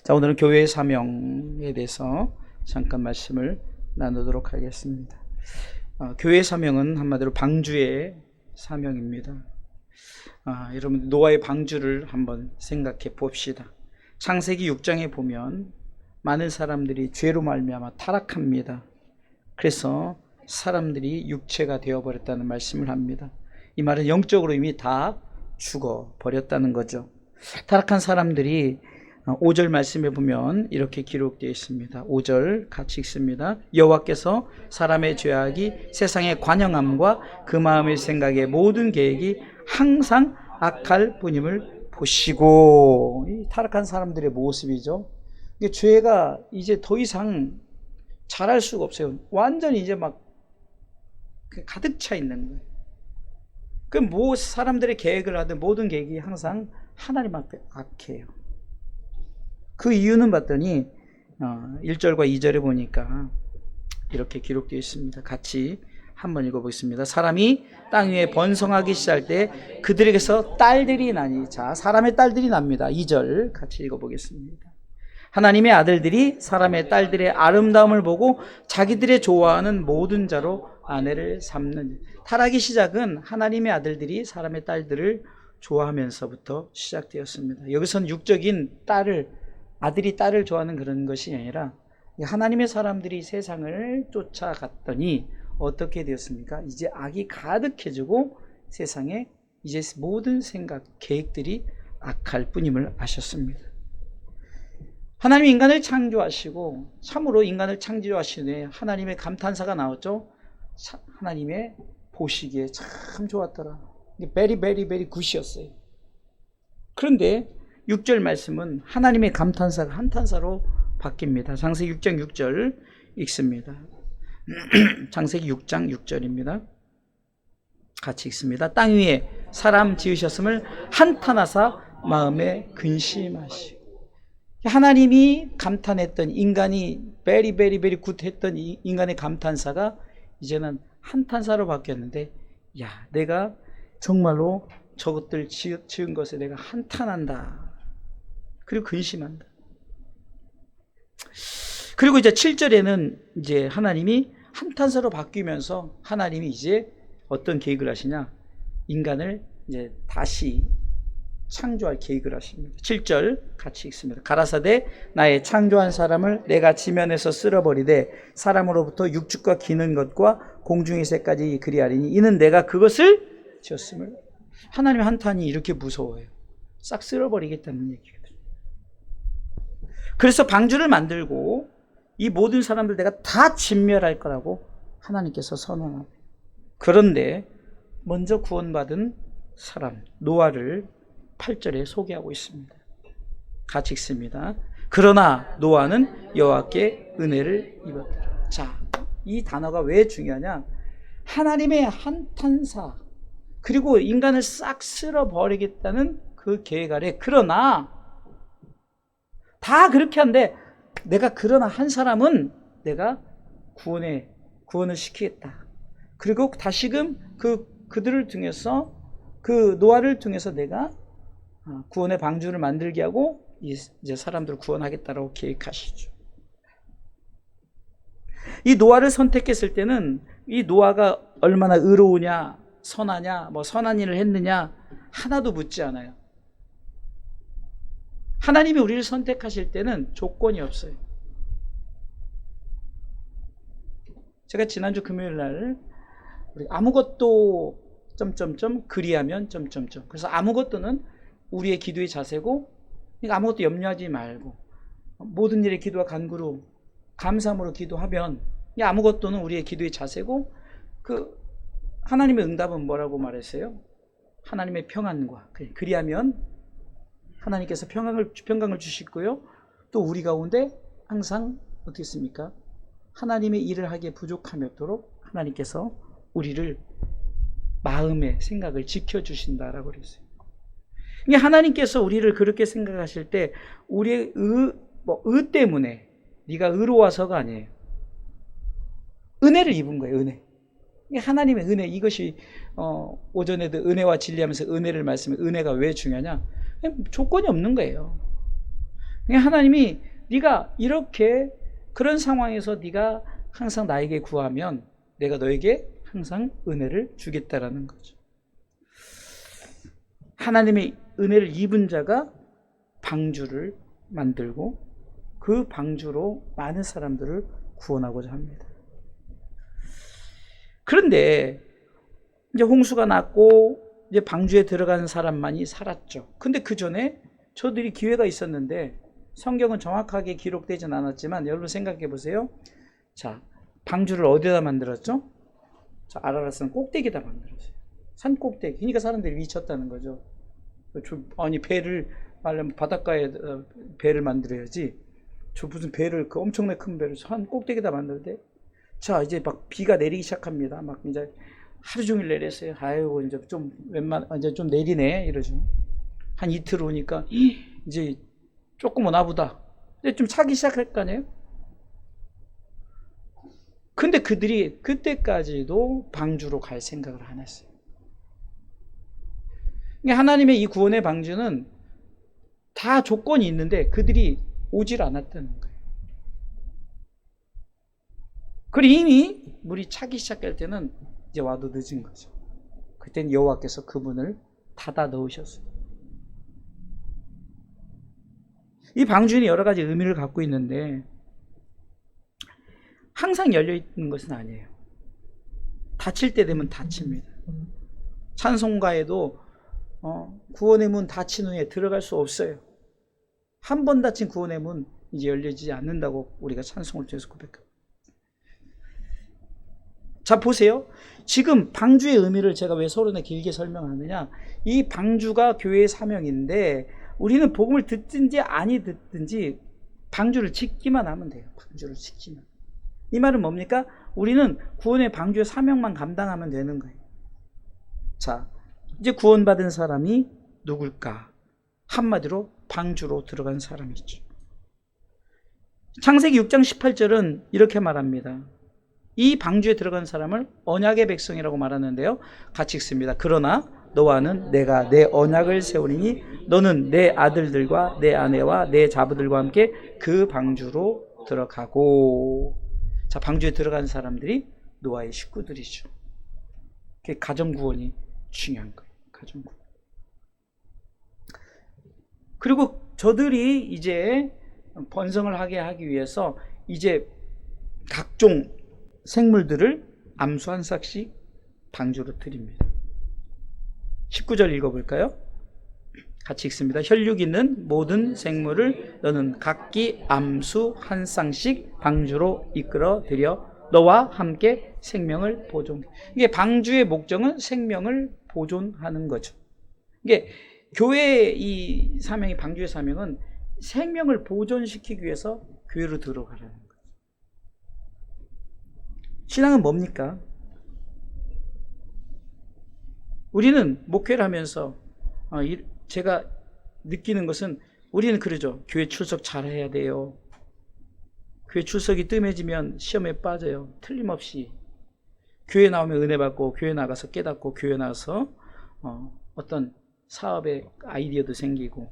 자, 오늘은 교회의 사명에 대해서 잠깐 말씀을 나누도록 하겠습니다. 교회의 사명은 한마디로 방주의 사명입니다. 여러분, 노아의 방주를 한번 생각해 봅시다. 창세기 6장에 보면 많은 사람들이 죄로 말미암아 타락합니다. 그래서 사람들이 육체가 되어버렸다는 말씀을 합니다. 이 말은 영적으로 이미 다 죽어버렸다는 거죠. 타락한 사람들이 5절 말씀에 보면 이렇게 기록되어 있습니다. 5절 같이 읽습니다. 여호와께서 사람의 죄악이 세상의 관영함과 그 마음의 생각의 모든 계획이 항상 악할 뿐임을 보시고. 이 타락한 사람들의 모습이죠. 죄가 이제 더 이상 잘할 수가 없어요. 완전히 이제 막 가득 차 있는 거예요. 그 사람들의 계획을 하든 모든 계획이 항상 하나님 앞에 악해요. 그 이유는 봤더니 1절과 2절에 보니까 이렇게 기록되어 있습니다. 같이 한번 읽어보겠습니다. 사람이 땅 위에 번성하기 시작할 때 그들에게서 딸들이 나니. 자, 사람의 딸들이 납니다. 2절 같이 읽어보겠습니다. 하나님의 아들들이 사람의 딸들의 아름다움을 보고 자기들의 좋아하는 모든 자로 아내를 삼는. 타락의 시작은 하나님의 아들들이 사람의 딸들을 좋아하면서부터 시작되었습니다. 여기서는 육적인 아들이 딸을 좋아하는 그런 것이 아니라 하나님의 사람들이 세상을 쫓아갔더니 어떻게 되었습니까? 이제 악이 가득해지고 세상에 이제 모든 생각, 계획들이 악할 뿐임을 아셨습니다. 하나님이 인간을 창조하시고 참으로 인간을 창조하시네 하나님의 감탄사가 나왔죠. 하나님의 보시기에 참 좋았더라. 베리 베리 베리 굿이었어요. 그런데 6절 말씀은 하나님의 감탄사가 한탄사로 바뀝니다. 창세기 6장 6절 읽습니다. 창세기 6장 6절입니다. 같이 읽습니다. 땅 위에 사람 지으셨음을 한탄하사 마음에 근심하시고. 하나님이 감탄했던 인간이 베리 베리 베리 굿했던 인간의 감탄사가 이제는 한탄사로 바뀌었는데, 야, 내가 정말로 저것들 지은 것에 내가 한탄한다. 그리고 근심한다. 그리고 이제 7절에는 이제 하나님이 한탄사로 바뀌면서 하나님이 이제 어떤 계획을 하시냐? 인간을 이제 다시 창조할 계획을 하십니다. 7절 같이 읽습니다. 가라사대 나의 창조한 사람을 내가 지면에서 쓸어버리되 사람으로부터 육축과 기는 것과 공중의 새까지 그리하리니 이는 내가 그것을 지었음을. 하나님의 한탄이 이렇게 무서워요. 싹 쓸어버리겠다는 얘기거든요. 그래서 방주를 만들고 이 모든 사람들 내가 다 진멸할 거라고 하나님께서 선언합니다. 그런데 먼저 구원받은 사람 노아를 8절에 소개하고 있습니다. 같이 읽습니다. 그러나 노아는 여호와께 은혜를 입었다. 자, 이 단어가 왜 중요하냐? 하나님의 한탄사 그리고 인간을 싹 쓸어버리겠다는 그 계획 아래, 그러나 다 그렇게 한데 그러나 한 사람은 내가 구원을 시키겠다. 그리고 다시금 그들을 통해서 그 노아를 통해서 내가 구원의 방주를 만들게 하고 이제 사람들을 구원하겠다라고 계획하시죠. 이 노아를 선택했을 때는 이 노아가 얼마나 의로우냐, 선하냐, 선한 일을 했느냐 하나도 묻지 않아요. 하나님이 우리를 선택하실 때는 조건이 없어요. 제가 지난주 금요일 날 우리 아무것도 그리하면 그래서 아무것도는 우리의 기도의 자세고, 그러니까 아무것도 염려하지 말고 모든 일에 기도와 간구로 감사함으로 기도하면, 아무것도는 우리의 기도의 자세고, 그 하나님의 응답은 뭐라고 말했어요? 하나님의 평안과 그리하면 하나님께서 평강을 주시고요. 또 우리 가운데 항상 어떻게 했습니까? 하나님의 일을 하기에 부족함이 없도록 하나님께서 우리를 마음의 생각을 지켜주신다라고 그랬어요. 하나님께서 우리를 그렇게 생각하실 때 우리의 의 때문에 네가 의로워서가 아니에요. 은혜를 입은 거예요. 은혜. 하나님의 은혜. 이것이 오전에도 은혜와 진리하면서 은혜를 말씀해. 은혜가 왜 중요하냐? 조건이 없는 거예요. 그러니까 하나님이 네가 이렇게 그런 상황에서 네가 항상 나에게 구하면 내가 너에게 항상 은혜를 주겠다라는 거죠. 하나님의 은혜를 입은 자가 방주를 만들고 그 방주로 많은 사람들을 구원하고자 합니다. 그런데 이제 홍수가 났고 이제 방주에 들어가는 사람만이 살았죠. 근데 그 전에 저들이 기회가 있었는데 성경은 정확하게 기록되진 않았지만 여러분 생각해 보세요. 자, 방주를 어디다 만들었죠? 자, 아라랏산 꼭대기에다 만들었어요. 산 꼭대기. 그러니까 사람들이 미쳤다는 거죠. 아니 배를 말하면 바닷가에 배를 만들어야지. 저 무슨 배를 그 엄청나게 큰 배를 산 꼭대기에다 만들대. 자, 이제 막 비가 내리기 시작합니다. 막 이제 하루 종일 내렸어요. 아이고 이제 좀 이제 좀 내리네 이러죠. 한 이틀 오니까 이제 조금 오나 보다. 이제 좀 차기 시작할 거 아니에요? 근데 그들이 그때까지도 방주로 갈 생각을 안 했어요. 하나님의 이 구원의 방주는 다 조건이 있는데 그들이 오질 않았다는 거예요. 그리고 이미 물이 차기 시작할 때는 이제 와도 늦은 거죠. 그때는 여호와께서 그분을 닫아 넣으셨어요. 이 방주는 여러 가지 의미를 갖고 있는데 항상 열려 있는 것은 아니에요. 닫힐 때 되면 닫힙니다. 찬송가에도 구원의 문 닫힌 후에 들어갈 수 없어요. 한 번 닫힌 구원의 문 이제 열리지 않는다고 우리가 찬송을 통해서 고백합니다. 자, 보세요. 지금 방주의 의미를 제가 왜 서론에 길게 설명하느냐. 이 방주가 교회의 사명인데 우리는 복음을 듣든지 아니 듣든지 방주를 짓기만 하면 돼요. 방주를 짓기만. 이 말은 뭡니까? 우리는 구원의 방주의 사명만 감당하면 되는 거예요. 자, 이제 구원받은 사람이 누굴까? 한마디로 방주로 들어간 사람이죠. 창세기 6장 18절은 이렇게 말합니다. 이 방주에 들어간 사람을 언약의 백성이라고 말하는데요. 같이 읽습니다. 그러나 너와는 내가 내 언약을 세우리니 너는 내 아들들과 내 아내와 내 자부들과 함께 그 방주로 들어가고. 자, 방주에 들어간 사람들이 노아의 식구들이죠. 그게 가정구원이 중요한 거예요. 가정구원. 그리고 저들이 이제 번성을 하게 하기 위해서 이제 각종 생물들을 암수 한 싹씩 방주로 드립니다. 19절 읽어볼까요? 같이 읽습니다. 혈육 있는 모든 생물을 너는 각기 암수 한 쌍씩 방주로 이끌어 들여 너와 함께 생명을 보존. 이게 방주의 목적은 생명을 보존하는 거죠. 이게 교회의 이 사명이 방주의 사명은 생명을 보존시키기 위해서 교회로 들어가라는 거죠. 신앙은 뭡니까? 우리는 목회를 하면서 제가 느끼는 것은 우리는 그러죠. 교회 출석 잘해야 돼요. 교회 출석이 뜸해지면 시험에 빠져요. 틀림없이. 교회 나오면 은혜 받고 교회 나가서 깨닫고 교회 나가서 어떤 사업의 아이디어도 생기고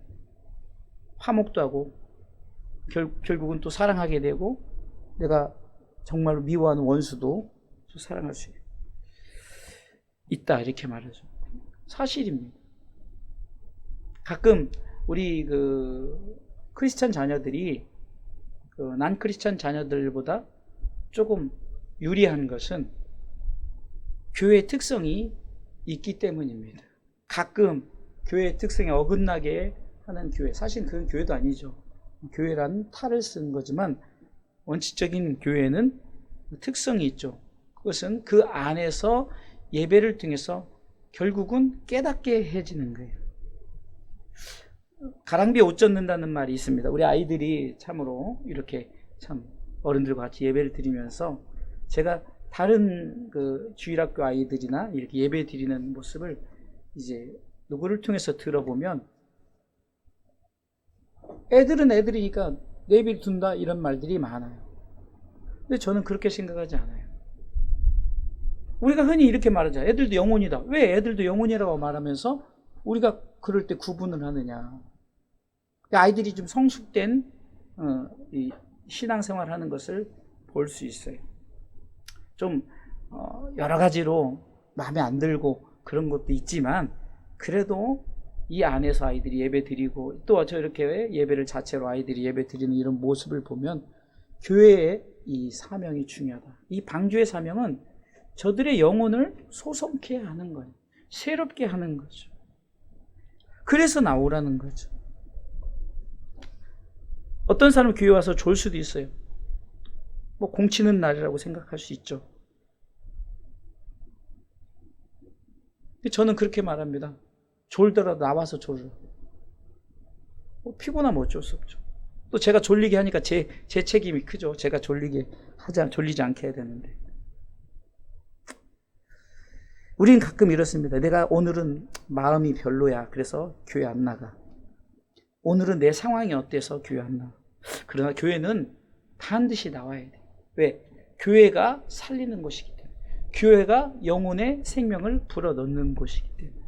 화목도 하고 결국은 또 사랑하게 되고 내가 정말로 미워하는 원수도 또 사랑할 수 있다 이렇게 말하죠. 사실입니다. 가끔 우리 크리스찬 자녀들이 난 크리스찬 자녀들보다 조금 유리한 것은 교회의 특성이 있기 때문입니다. 가끔 교회의 특성에 어긋나게 하는 교회, 사실 그건 교회도 아니죠. 교회라는 탈을 쓴 거지만 원칙적인 교회는 특성이 있죠. 그것은 그 안에서 예배를 통해서 결국은 깨닫게 해지는 거예요. 가랑비에 옷 젖는다는 말이 있습니다. 우리 아이들이 참으로 이렇게 참 어른들과 같이 예배를 드리면서 제가 다른 주일학교 아이들이나 이렇게 예배 드리는 모습을 이제 누구를 통해서 들어보면 애들은 애들이니까 예배를 둔다 이런 말들이 많아요. 근데 저는 그렇게 생각하지 않아요. 우리가 흔히 이렇게 말하죠. 애들도 영혼이다. 왜 애들도 영혼이라고 말하면서 우리가 그럴 때 구분을 하느냐. 아이들이 좀 성숙된 이 신앙생활 하는 것을 볼 수 있어요. 좀 여러 가지로 마음에 안 들고 그런 것도 있지만 그래도 이 안에서 아이들이 예배 드리고 또 저렇게 예배를 자체로 아이들이 예배 드리는 이런 모습을 보면 교회의 이 사명이 중요하다. 이 방주의 사명은 저들의 영혼을 소성케 하는 거예요. 새롭게 하는 거죠. 그래서 나오라는 거죠. 어떤 사람은 교회 와서 졸 수도 있어요. 뭐 공치는 날이라고 생각할 수 있죠. 저는 그렇게 말합니다. 졸더라도 나와서 졸으라. 피곤하면 어쩔 수 없죠. 또 제가 졸리게 하니까 제 책임이 크죠. 제가 졸리지 않게 해야 되는데. 우리는 가끔 이렇습니다. 내가 오늘은 마음이 별로야. 그래서 교회 안 나가. 오늘은 내 상황이 어때서 교회 안 나가. 그러나 교회는 반드시 나와야 돼. 왜? 교회가 살리는 곳이기 때문에. 교회가 영혼의 생명을 불어넣는 곳이기 때문에.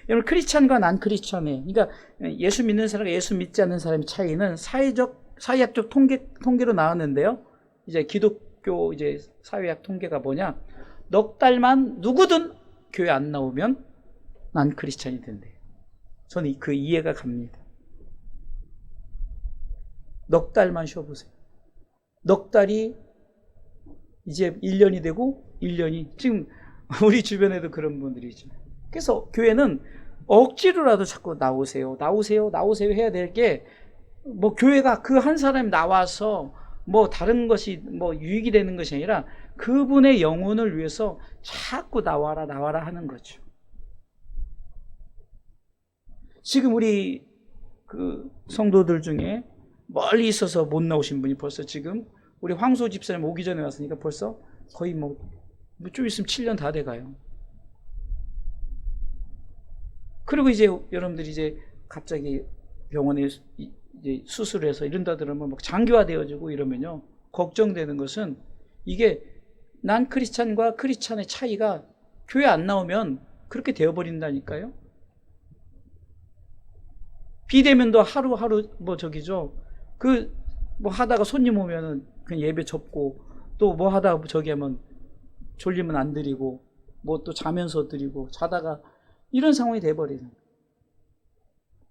여러분, 크리스찬과 난 크리스찬의, 그러니까 예수 믿는 사람과 예수 믿지 않는 사람의 차이는 사회학적 통계로 나왔는데요. 이제 기독교 사회학 통계가 뭐냐? 넉 달만 누구든 교회 안 나오면 난 크리스찬이 된대요. 저는 그 이해가 갑니다. 넉 달만 쉬어보세요. 넉 달이 이제 1년이 되고 1년이 지금 우리 주변에도 그런 분들이 있죠. 그래서 교회는 억지로라도 자꾸 나오세요 해야 될 게 뭐 교회가 그 한 사람이 나와서 뭐 다른 것이 뭐 유익이 되는 것이 아니라 그분의 영혼을 위해서 자꾸 나와라 하는 거죠. 지금 우리 그 성도들 중에 멀리 있어서 못 나오신 분이 벌써 지금 우리 황소 집사님 오기 전에 왔으니까 벌써 거의 좀 있으면 7년 다 돼가요. 그리고 이제 여러분들이 이제 갑자기 병원에 이제 수술해서 이런다 그러면 막 장기화되어지고 이러면요. 걱정되는 것은 이게 난 크리스찬과 크리스찬의 차이가 교회 안 나오면 그렇게 되어버린다니까요. 비대면도 하루 뭐 하다가 손님 오면은 그냥 예배 접고 또 뭐 하다가 하면 졸리면 안 드리고 뭐 또 자면서 드리고 자다가 이런 상황이 돼버리는 거예요.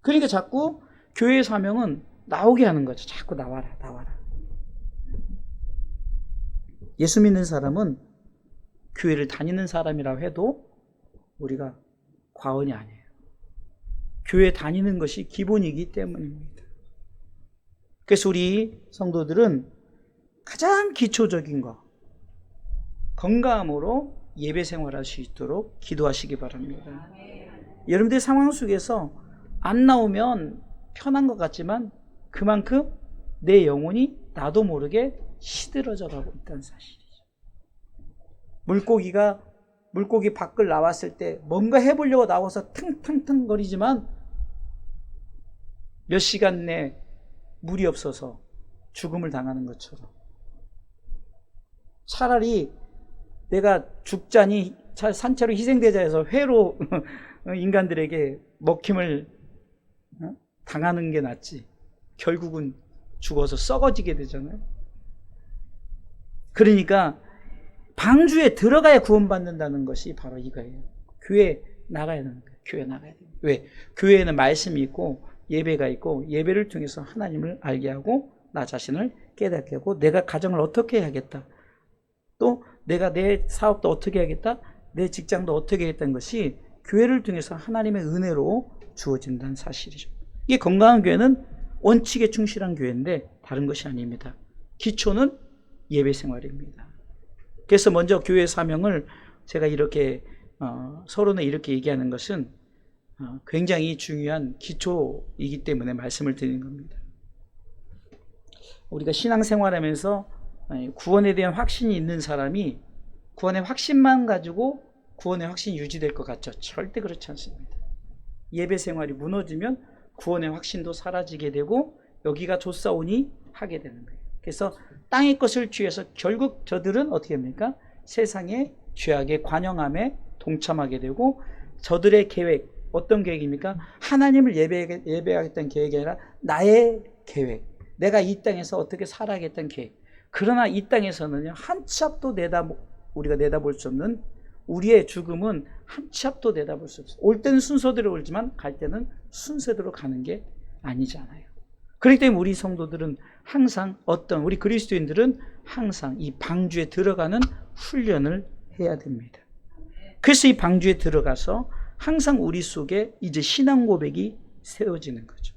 그러니까 자꾸 교회의 사명은 나오게 하는 거죠. 자꾸 나와라. 예수 믿는 사람은 교회를 다니는 사람이라고 해도 우리가 과언이 아니에요. 교회 다니는 것이 기본이기 때문입니다. 그래서 우리 성도들은 가장 기초적인 거, 건강함으로 예배 생활할 수 있도록 기도하시기 바랍니다. 여러분들 상황 속에서 안 나오면 편한 것 같지만 그만큼 내 영혼이 나도 모르게 시들어져 가고 있다는 사실이죠. 물고기 밖을 나왔을 때 뭔가 해보려고 나와서 탕탕탕 거리지만 몇 시간 내 물이 없어서 죽음을 당하는 것처럼 차라리 내가 죽자니 산채로 희생되자 해서 회로 인간들에게 먹힘을 당하는 게 낫지. 결국은 죽어서 썩어지게 되잖아요. 그러니까 방주에 들어가야 구원받는다는 것이 바로 이거예요. 교회 나가야 되는 거예요. 교회 나가야 돼요. 왜? 교회에는 말씀이 있고 예배가 있고 예배를 통해서 하나님을 알게 하고 나 자신을 깨닫게 하고 내가 가정을 어떻게 해야겠다. 또 내가 내 사업도 어떻게 해야겠다. 내 직장도 어떻게 해야겠다는 것이 교회를 통해서 하나님의 은혜로 주어진다는 사실이죠. 이게 건강한 교회는 원칙에 충실한 교회인데 다른 것이 아닙니다. 기초는 예배 생활입니다. 그래서 먼저 교회 사명을 제가 이렇게 서론에 이렇게 얘기하는 것은 굉장히 중요한 기초이기 때문에 말씀을 드리는 겁니다. 우리가 신앙생활하면서 구원에 대한 확신이 있는 사람이 구원의 확신만 가지고 구원의 확신이 유지될 것 같죠? 절대 그렇지 않습니다. 예배 생활이 무너지면 구원의 확신도 사라지게 되고 여기가 좋사오니 하게 되는 거예요. 그래서 땅의 것을 취해서 결국 저들은 어떻게 합니까? 세상의 죄악의 관영함에 동참하게 되고 저들의 계획, 어떤 계획입니까? 하나님을 예배하겠다는 계획이 아니라 나의 계획. 내가 이 땅에서 어떻게 살아야겠다는 계획. 그러나 이 땅에서는요, 한 치 앞도 우리가 내다볼 수 없는 우리의 죽음은 한 치 앞도 내다볼 수 없어요. 올 때는 순서대로 올지만 갈 때는 순서대로 가는 게 아니잖아요. 그렇기 때문에 우리 성도들은 항상 우리 그리스도인들은 항상 이 방주에 들어가는 훈련을 해야 됩니다. 그래서 이 방주에 들어가서 항상 우리 속에 이제 신앙 고백이 세워지는 거죠.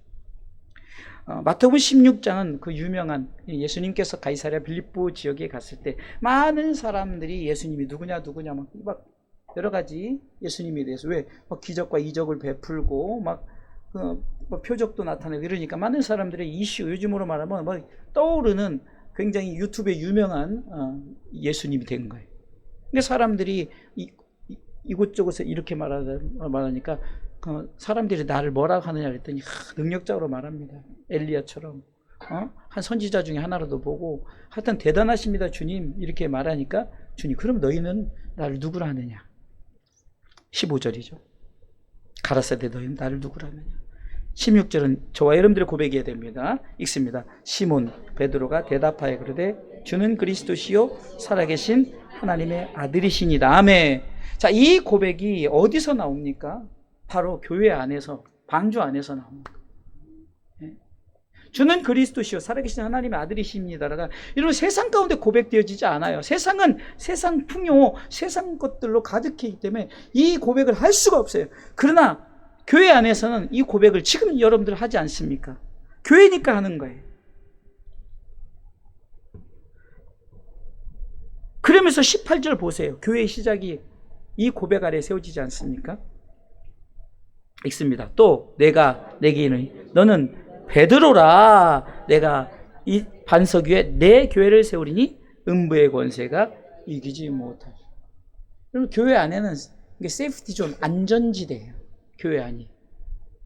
마태복음 16장은 그 유명한 예수님께서 가이사랴 빌립보 지역에 갔을 때 많은 사람들이 예수님이 누구냐 막 여러 가지 예수님에 대해서 막 기적과 이적을 베풀고 막 표적도 나타내고 이러니까 많은 사람들의 이슈, 요즘으로 말하면 막 떠오르는 굉장히 유튜브에 유명한 예수님이 된 거예요. 근데 사람들이 이곳저곳에 이렇게 말하니까 사람들이 나를 뭐라고 하느냐 그랬더니 능력적으로 말합니다. 엘리야처럼 한 선지자 중에 하나라도 보고 하여튼 대단하십니다 주님 이렇게 말하니까 주님 그럼 너희는 나를 누구라 하느냐. 15절이죠. 가라사대 너희는 나를 누구라 하느냐. 16절은 저와 여러분들의 고백해야 됩니다. 읽습니다. 시몬 베드로가 대답하여 그러되 주는 그리스도시요 살아계신 하나님의 아들이시니라. 아멘. 자, 이 고백이 어디서 나옵니까? 바로 교회 안에서, 방주 안에서 나옵니다. 주는 그리스도시요 살아계신 하나님의 아들이십니다라가 이런 세상 가운데 고백되어지지 않아요. 세상은 세상 풍요, 세상 것들로 가득했기 때문에 이 고백을 할 수가 없어요. 그러나 교회 안에서는 이 고백을 지금 여러분들 하지 않습니까? 교회니까 하는 거예요. 그러면서 18절 보세요. 교회의 시작이 이 고백 아래 세워지지 않습니까? 읽습니다. 또 내가 내게 이르니 너는 베드로라. 내가 이 반석 위에 내 교회를 세우리니 음부의 권세가 이기지 못하리. 여러분 교회 안에는 이게 세이프티 존, 안전지대예요. 교회 안이.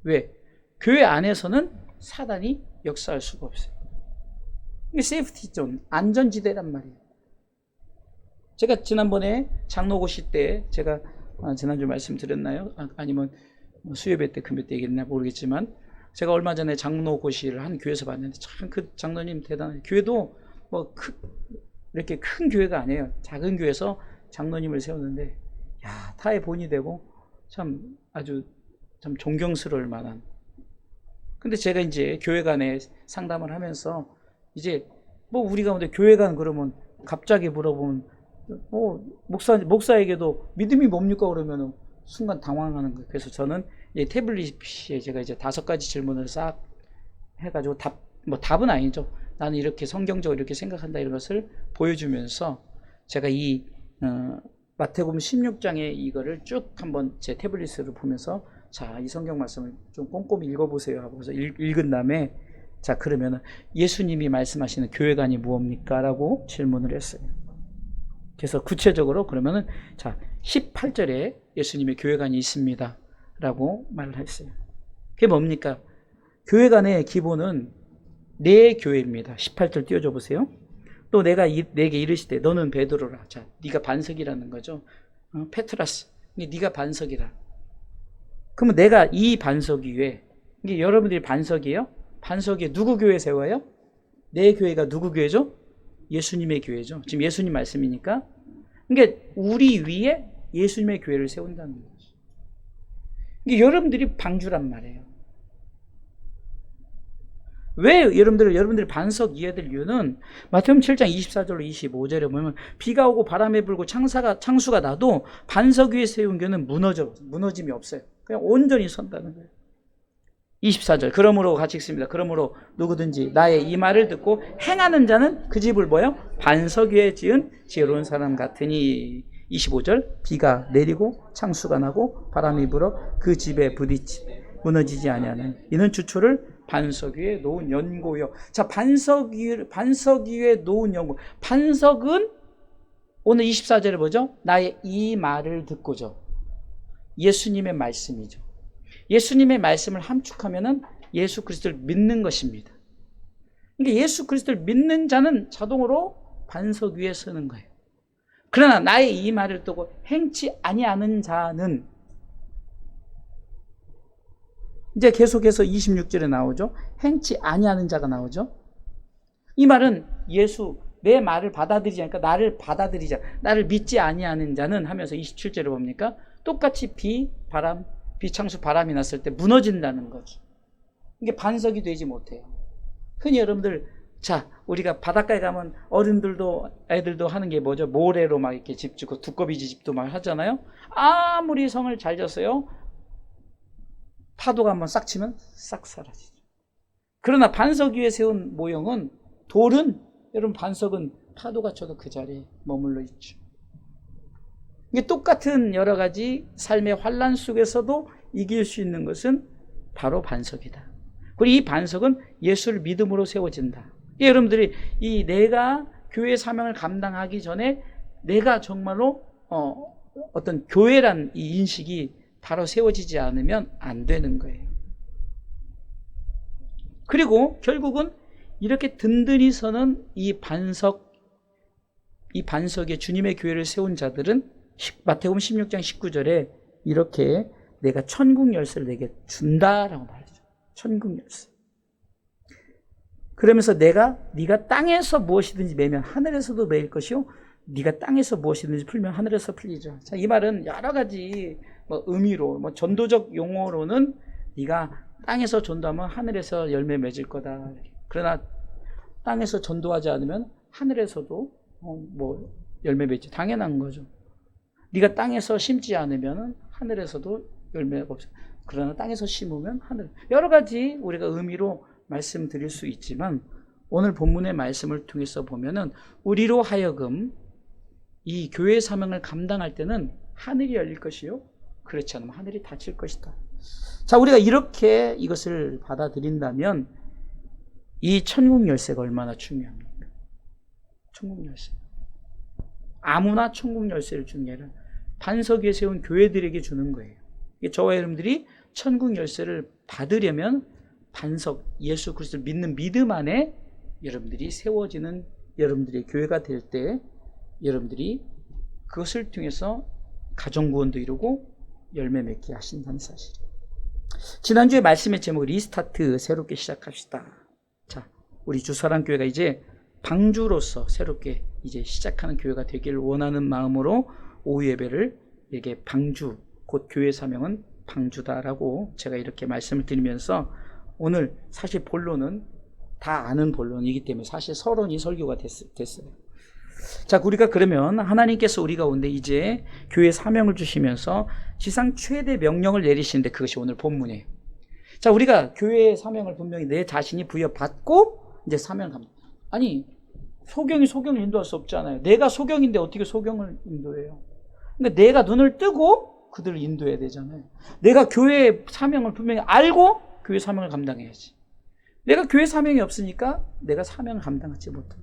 왜? 교회 안에서는 사단이 역사할 수가 없어요. 이게 세이프티 존, 안전지대란 말이에요. 제가 지난번에 장로고시 때 제가 지난주 말씀드렸나요? 아니면 수요배 때 금요 때 얘기했나 모르겠지만 제가 얼마 전에 장로고시를 한 교회에서 봤는데 참 그 장로님 대단해요. 교회도 이렇게 큰 교회가 아니에요. 작은 교회에서 장로님을 세웠는데 타의 본이 되고 참 아주 참 존경스러울 만한. 근데 제가 이제 교회 간에 상담을 하면서 이제 우리 가운데 교회 간 그러면 갑자기 물어보면 목사에게도 믿음이 뭡니까 그러면 순간 당황하는 거예요. 그래서 저는 태블릿에 제가 이제 5가지 질문을 싹 해가지고 답은 아니죠. 나는 이렇게 성경적으로 이렇게 생각한다 이런 것을 보여주면서 제가 이 마태복음 16장의 이거를 쭉 한번 제 태블릿으로 보면서 자, 이 성경 말씀을 좀 꼼꼼히 읽어보세요 하고 그래서 읽은 다음에 자 그러면은 예수님이 말씀하시는 교회관이 무엇입니까? 라고 질문을 했어요. 그래서 구체적으로 그러면은 자 18절에 예수님의 교회관이 있습니다 라고 말을 했어요. 그게 뭡니까? 교회관의 기본은 내 교회입니다. 18절 띄워줘 보세요. 또 내가 내게 이르시되 너는 베드로라. 자, 네가 반석이라는 거죠. 페트라스. 네가 반석이라. 그러면 내가 이 반석 위에 이게 여러분들이 반석이에요? 반석 위에 누구 교회 세워요? 내 교회가 누구 교회죠? 예수님의 교회죠. 지금 예수님 말씀이니까. 그러니까 우리 위에 예수님의 교회를 세운다는 거죠. 이게 여러분들이 방주란 말이에요. 왜 여러분들이 반석 이해야 될 이유는 마태복음 7장 24절로 25절에 보면 비가 오고 바람이 불고 창수가 나도 반석 위에 세운 교회는 무너짐이 없어요. 그냥 온전히 선다는 거예요. 24절 그러므로 같이 읽습니다. 그러므로 누구든지 나의 이 말을 듣고 행하는 자는 그 집을 뭐요? 반석 위에 지은 지혜로운 사람 같으니. 25절 비가 내리고 창수가 나고 바람이 불어 그 집에 부딪히 무너지지 아니하는 이는 주초를 반석 위에 놓은 연고요. 자, 반석 위에 놓은 연고. 반석은 오늘 24절에 뭐죠? 나의 이 말을 듣고죠. 예수님의 말씀이죠. 예수님의 말씀을 함축하면은 예수 그리스도를 믿는 것입니다. 그러니까 예수 그리스도를 믿는 자는 자동으로 반석 위에 서는 거예요. 그러나 나의 이 말을 듣고 행치 아니하는 자는 이제 계속해서 26절에 나오죠. 행치 아니하는 자가 나오죠. 이 말은 예수 내 말을 받아들이지 않으니까 나를 받아들이자, 나를 믿지 아니하는 자는 하면서 27절에 봅니까? 똑같이 비창수 바람이 났을 때 무너진다는 거죠. 이게 반석이 되지 못해요. 흔히 여러분들, 자, 우리가 바닷가에 가면 어른들도 애들도 하는 게 뭐죠? 모래로 막 이렇게 집 짓고 두꺼비 집도 막 하잖아요. 아무리 성을 잘 졌어요, 파도가 한번 싹 치면 싹 사라지죠. 그러나 반석 위에 세운 모형은, 돌은, 여러분 반석은 파도가 쳐도 그 자리에 머물러 있죠. 이게 똑같은 여러 가지 삶의 환란 속에서도 이길 수 있는 것은 바로 반석이다. 그리고 이 반석은 예수를 믿음으로 세워진다. 여러분들이 이 내가 교회 사명을 감당하기 전에 내가 정말로 어떤 교회란 이 인식이 바로 세워지지 않으면 안 되는 거예요. 그리고 결국은 이렇게 든든히 서는 이 반석에 주님의 교회를 세운 자들은 마태복음 16장 19절에 이렇게 내가 천국 열쇠를 내게 준다라고 말하죠. 천국 열쇠. 그러면서 네가 땅에서 무엇이든지 매면 하늘에서도 매일 것이요, 네가 땅에서 무엇이든지 풀면 하늘에서 풀리죠. 자, 이 말은 여러 가지 의미로, 전도적 용어로는 네가 땅에서 전도하면 하늘에서 열매 맺을 거다. 그러나 땅에서 전도하지 않으면 하늘에서도 열매 맺지, 당연한 거죠. 네가 땅에서 심지 않으면 하늘에서도 열매가 없어. 그러나 땅에서 심으면 하늘. 여러 가지 우리가 의미로 말씀드릴 수 있지만 오늘 본문의 말씀을 통해서 보면은 우리로 하여금 이 교회 사명을 감당할 때는 하늘이 열릴 것이요, 그렇지 않으면 하늘이 닫힐 것이다. 자, 우리가 이렇게 이것을 받아들인다면 이 천국 열쇠가 얼마나 중요합니까? 천국 열쇠. 아무나 천국 열쇠를 주는 게 아니라 반석 위에 세운 교회들에게 주는 거예요. 저와 여러분들이 천국 열쇠를 받으려면 반석, 예수 그리스도를 믿는 믿음 안에 여러분들이 세워지는 여러분들의 교회가 될 때 여러분들이 그것을 통해서 가정구원도 이루고 열매 맺게 하신다는 사실. 지난주에 말씀의 제목 리스타트, 새롭게 시작합시다. 자, 우리 주사랑교회가 이제 방주로서 새롭게 이제 시작하는 교회가 되기를 원하는 마음으로 오후 예배를 이렇게 방주, 곧 교회 사명은 방주다라고 제가 이렇게 말씀을 드리면서 오늘 사실 본론은 다 아는 본론이기 때문에 사실 서론이 설교가 됐어요. 자, 우리가 그러면 하나님께서 우리 가운데 이제 교회 사명을 주시면서 지상 최대 명령을 내리시는데 그것이 오늘 본문이에요. 자, 우리가 교회의 사명을 분명히 내 자신이 부여받고 이제 사명을 갑니다. 아니, 소경이 소경을 인도할 수 없잖아요. 내가 소경인데 어떻게 소경을 인도해요? 그러니까 내가 눈을 뜨고 그들을 인도해야 되잖아요. 내가 교회의 사명을 분명히 알고 교회 사명을 감당해야지. 내가 교회 사명이 없으니까 내가 사명을 감당하지 못해.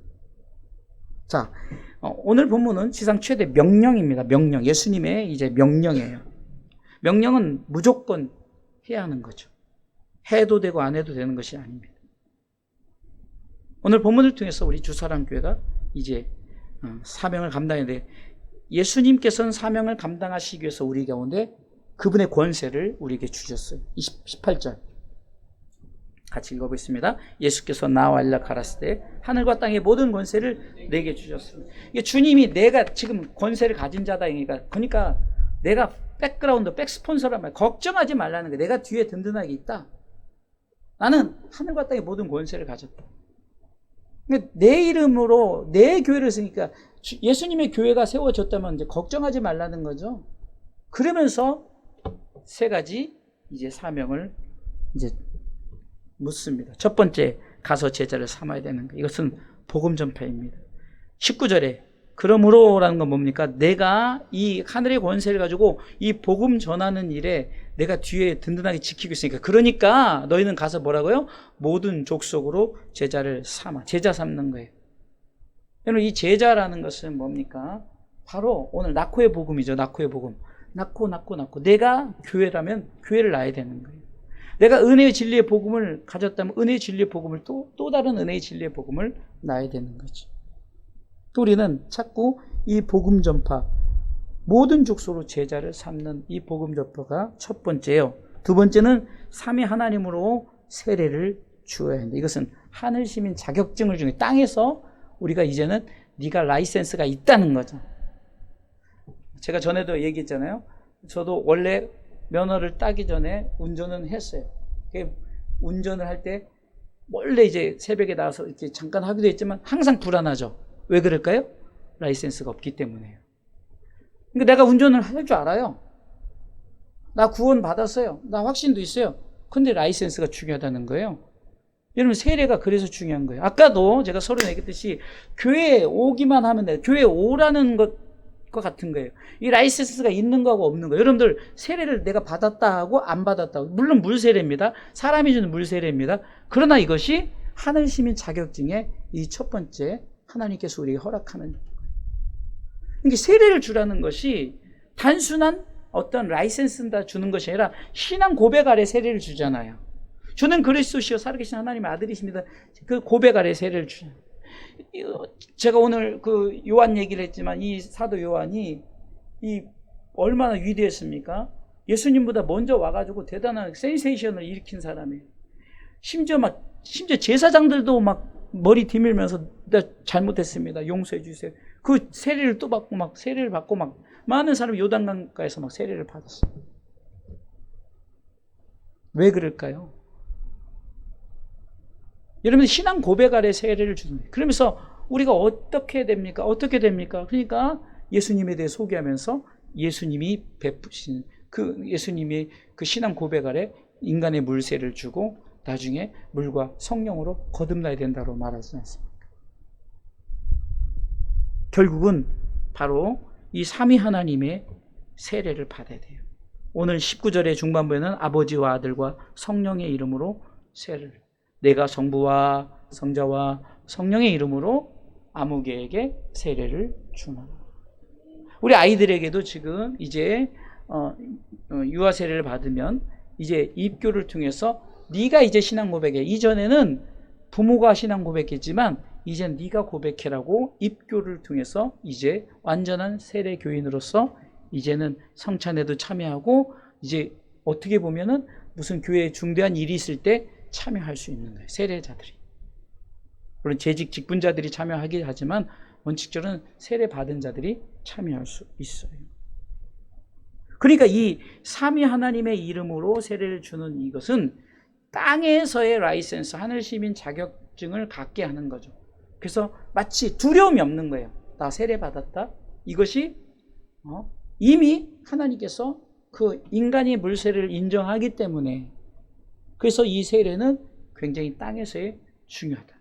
자, 오늘 본문은 지상 최대 명령입니다. 명령. 예수님의 이제 명령이에요. 명령은 무조건 해야 하는 거죠. 해도 되고 안 해도 되는 것이 아닙니다. 오늘 본문을 통해서 우리 주사랑교회가 이제 사명을 감당해야 돼. 예수님께서는 사명을 감당하시기 위해서 우리 가운데 그분의 권세를 우리에게 주셨어요. 18절 같이 읽어보겠습니다. 예수께서 나와 알라 가라스 때 하늘과 땅의 모든 권세를 내게 주셨습니다. 이게 주님이 내가 지금 권세를 가진 자다. 그러니까 내가 백그라운드, 백스폰서란 말, 걱정하지 말라는 거예요. 내가 뒤에 든든하게 있다. 나는 하늘과 땅의 모든 권세를 가졌다. 내 이름으로 내 교회를 쓰니까 예수님의 교회가 세워졌다면 이제 걱정하지 말라는 거죠. 그러면서 세 가지 이제 사명을 이제 묻습니다. 첫 번째, 가서 제자를 삼아야 되는 거. 이것은 복음 전파입니다. 19절에 그러므로라는 건 뭡니까? 내가 이 하늘의 권세를 가지고 이 복음 전하는 일에 내가 뒤에 든든하게 지키고 있으니까, 그러니까 너희는 가서 뭐라고요? 모든 족속으로 제자를 삼아. 제자 삼는 거예요. 여러분, 이 제자라는 것은 뭡니까? 바로 오늘 낙호의 복음이죠. 낙호의 복음. 낳고. 내가 교회라면 교회를 낳아야 되는 거예요. 내가 은혜의 진리의 복음을 가졌다면 은혜의 진리의 복음을 또 다른 은혜의 진리의 복음을 낳아야 되는 거죠. 또 우리는 자꾸 이 복음 전파, 모든 족속으로 제자를 삼는 이 복음 전파가 첫 번째예요. 두 번째는 삼위 하나님으로 세례를 주어야 한다. 이것은 하늘 시민 자격증을 주는, 땅에서 우리가 이제는 네가 라이센스가 있다는 거죠. 제가 전에도 얘기했잖아요. 저도 원래 면허를 따기 전에 운전은 했어요. 운전을 할 때 원래 이제 새벽에 나와서 이렇게 잠깐 하기도 했지만 항상 불안하죠. 왜 그럴까요? 라이센스가 없기 때문에요. 그러니까 내가 운전을 할 줄 알아요. 나 구원 받았어요. 나 확신도 있어요. 근데 라이센스가 중요하다는 거예요. 여러분, 세례가 그래서 중요한 거예요. 아까도 제가 서로 얘기했듯이 교회에 오기만 하면 돼요. 교회에 오라는 것과 같은 거예요. 이 라이센스가 있는 거하고 없는 거예요. 여러분들, 세례를 내가 받았다 하고 안 받았다 하고, 물론 물세례입니다. 사람이 주는 물세례입니다. 그러나 이것이 하늘 시민 자격증의 이 첫 번째 하나님께서 우리에게 허락하는 거예요. 그러니까 세례를 주라는 것이 단순한 어떤 라이센스다 주는 것이 아니라 신앙 고백 아래 세례를 주잖아요. 주는 그리스도시요 살아계신 하나님의 아들이십니다. 그 고백 아래 세례를 주죠. 제가 오늘 그 요한 얘기를 했지만 이 사도 요한이 이 얼마나 위대했습니까? 예수님보다 먼저 와가지고 대단한 센세이션을 일으킨 사람이에요. 심지어 제사장들도 막 머리 디밀면서 나 잘못했습니다. 용서해 주세요. 그 세례를 또 받고 막 세례를 받고 막 많은 사람이 요단강가에서 막 세례를 받았어요. 왜 그럴까요? 여러분, 신앙 고백 아래 세례를 주는 거예요. 그러면서 우리가 어떻게 됩니까? 어떻게 됩니까? 그러니까 예수님에 대해 소개하면서 예수님이 베푸신 그 예수님이 그 신앙 고백 아래 인간의 물세를 주고 나중에 물과 성령으로 거듭나야 된다고 말하지 않습니까? 결국은 바로 이 삼위 하나님의 세례를 받아야 돼요. 오늘 19절의 중반부에는 아버지와 아들과 성령의 이름으로 세례를, 내가 성부와 성자와 성령의 이름으로 아무개에게 세례를 주나. 우리 아이들에게도 지금 이제 유아 세례를 받으면 이제 입교를 통해서 네가 이제 신앙 고백해. 이전에는 부모가 신앙 고백했지만 이젠 네가 고백해라고 입교를 통해서 이제 완전한 세례 교인으로서 이제는 성찬에도 참여하고, 이제 어떻게 보면은 무슨 교회에 중대한 일이 있을 때 참여할 수 있는 거예요. 세례자들이. 물론 재직 직분자들이 참여하긴 하지만 원칙적으로는 세례 받은 자들이 참여할 수 있어요. 그러니까 이 삼위 하나님의 이름으로 세례를 주는 이것은 땅에서의 라이센스, 하늘 시민 자격증을 갖게 하는 거죠. 그래서 마치 두려움이 없는 거예요. 나 세례 받았다. 이것이 이미 하나님께서 그 인간의 물세례를 인정하기 때문에, 그래서 이 세례는 굉장히 땅에서의 중요하다.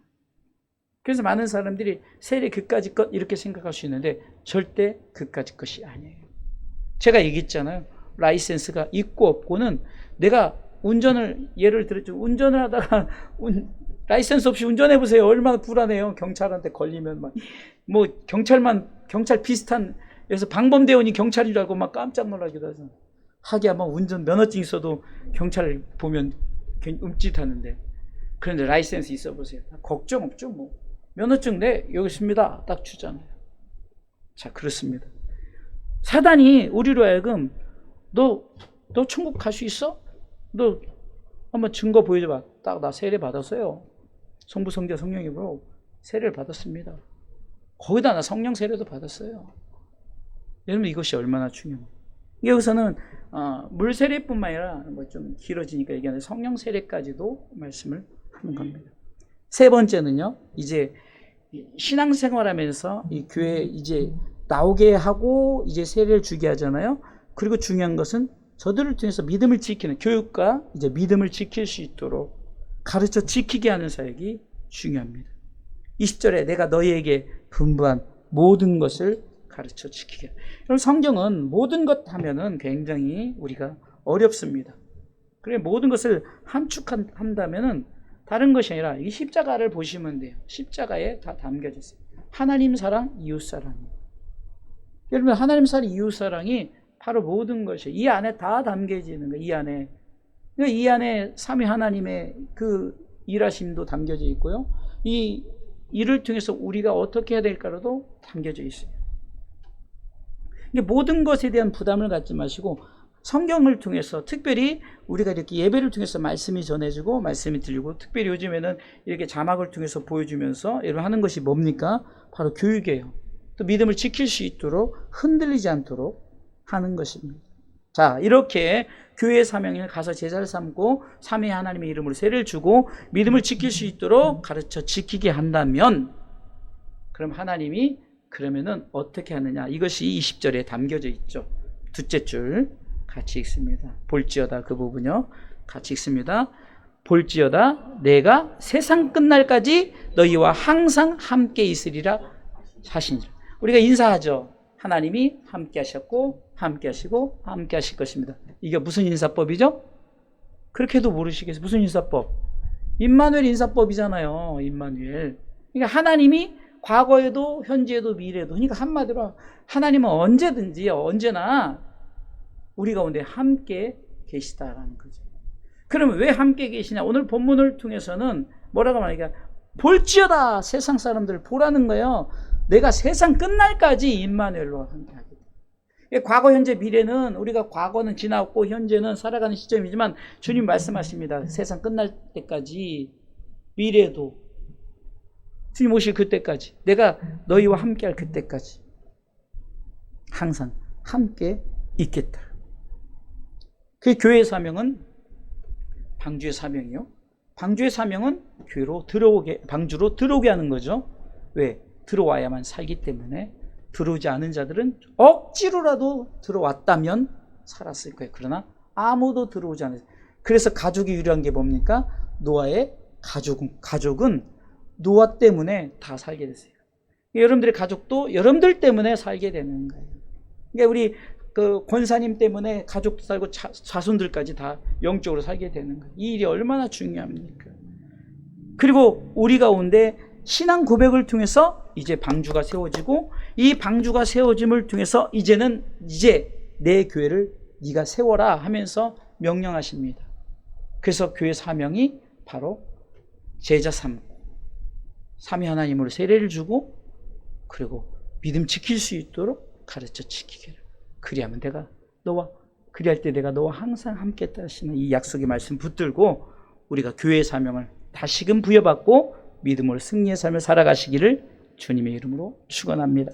그래서 많은 사람들이 세례 그까짓 것 이렇게 생각할 수 있는데 절대 그까짓 것이 아니에요. 제가 얘기했잖아요. 라이센스가 있고 없고는, 내가 운전을 예를 들었죠. 운전을 하다가 라이센스 없이 운전해 보세요. 얼마나 불안해요. 경찰한테 걸리면 뭐 경찰 비슷한 그래서 방범대원이 경찰인 줄 알고 막 깜짝 놀라기도 하죠. 하기야 뭐 운전 면허증 있어도 경찰 보면 움찔하는데, 그런데 라이센스 있어 보세요. 걱정 없죠. 뭐 면허증 네 여기 있습니다. 딱 주잖아요. 자, 그렇습니다. 사단이 우리로 하여금 너 천국 갈 수 있어? 너 한번 증거 보여줘봐. 딱 나 세례 받았어요. 성부 성자 성령으로 세례를 받았습니다. 거기다 나 성령 세례도 받았어요. 여러분, 이것이 얼마나 중요해요. 여기서는 물 세례뿐만 아니라 뭐 좀 길어지니까 얘기하는데 성령 세례까지도 말씀을 하는 겁니다. 세 번째는요, 이제 신앙생활하면서 이 교회 이제 나오게 하고 이제 세례를 주게 하잖아요. 그리고 중요한 것은 저들을 통해서 믿음을 지키는 교육과 이제 믿음을 지킬 수 있도록 가르쳐 지키게 하는 사역이 중요합니다. 20절에 내가 너희에게 분부한 모든 것을 가르쳐 지키게. 여러분, 성경은 모든 것 하면은 굉장히 우리가 어렵습니다. 그래, 모든 것을 함축한다면은 다른 것이 아니라 이 십자가를 보시면 돼요. 십자가에 다 담겨져 있어요. 하나님 사랑, 이웃 사랑. 여러분, 하나님 사랑, 이웃 사랑이 바로 모든 것이 이 안에 다 담겨지는 거예요. 이 안에. 그러니까 이 안에 삼위 하나님의 그 일하심도 담겨져 있고요. 이 일을 통해서 우리가 어떻게 해야 될까로도 담겨져 있어요. 모든 것에 대한 부담을 갖지 마시고 성경을 통해서 특별히 우리가 이렇게 예배를 통해서 말씀이 전해지고 말씀이 들리고 특별히 요즘에는 이렇게 자막을 통해서 보여주면서 여러분 하는 것이 뭡니까? 바로 교육이에요. 또 믿음을 지킬 수 있도록 흔들리지 않도록 하는 것입니다. 자, 이렇게 교회의 사명을 가서 제자를 삼고 삼위 하나님의 이름으로 세례를 주고 믿음을 지킬 수 있도록 가르쳐 지키게 한다면 그럼 하나님이 그러면은 어떻게 하느냐? 이것이 20절에 담겨져 있죠. 둘째 줄 같이 읽습니다. 볼지어다 그 부분요. 같이 읽습니다. 볼지어다 내가 세상 끝날까지 너희와 항상 함께 있으리라 하시니라. 우리가 인사하죠. 하나님이 함께 하셨고 함께 하시고 함께 하실 것입니다. 이게 무슨 인사법이죠? 그렇게도 모르시겠어요. 무슨 인사법? 임마누엘 인사법이잖아요. 임마누엘. 그러니까 하나님이 과거에도 현재에도 미래에도, 그러니까 한마디로 하나님은 언제든지 언제나 우리 가운데 함께 계시다라는 거죠. 그러면 왜 함께 계시냐? 오늘 본문을 통해서는 뭐라고 말하니까 볼지어다 세상 사람들 보라는 거예요. 내가 세상 끝날까지 임마누엘로 함께 하게 돼. 과거 현재 미래는 우리가 과거는 지나고 현재는 살아가는 시점이지만 주님 말씀하십니다. 세상 끝날 때까지 미래도 주님 오실 그때까지 내가 너희와 함께할 그때까지 항상 함께 있겠다. 그 교회의 사명은 방주의 사명이요. 방주의 사명은 교회로 들어오게, 방주로 들어오게 하는 거죠. 왜? 들어와야만 살기 때문에. 들어오지 않은 자들은 억지로라도 들어왔다면 살았을 거예요. 그러나 아무도 들어오지 않아요. 그래서 가족이 유리한 게 뭡니까? 노아의 가족은 노아 때문에 다 살게 됐어요. 여러분들의 가족도 여러분들 때문에 살게 되는 거예요. 그러니까 우리 그 권사님 때문에 가족도 살고 자손들까지 다 영적으로 살게 되는 거예요. 이 일이 얼마나 중요합니까? 그리고 우리 가운데 신앙 고백을 통해서 이제 방주가 세워지고 이 방주가 세워짐을 통해서 이제 내 교회를 네가 세워라 하면서 명령하십니다. 그래서 교회 사명이 바로 제자 삼고 삼위 하나님으로 세례를 주고 그리고 믿음 지킬 수 있도록 가르쳐 지키게. 그리하면 그리할 때 내가 너와 항상 함께 있다 하시는 이 약속의 말씀 붙들고 우리가 교회의 사명을 다시금 부여받고 믿음으로 승리의 삶을 살아가시기를 주님의 이름으로 축원합니다.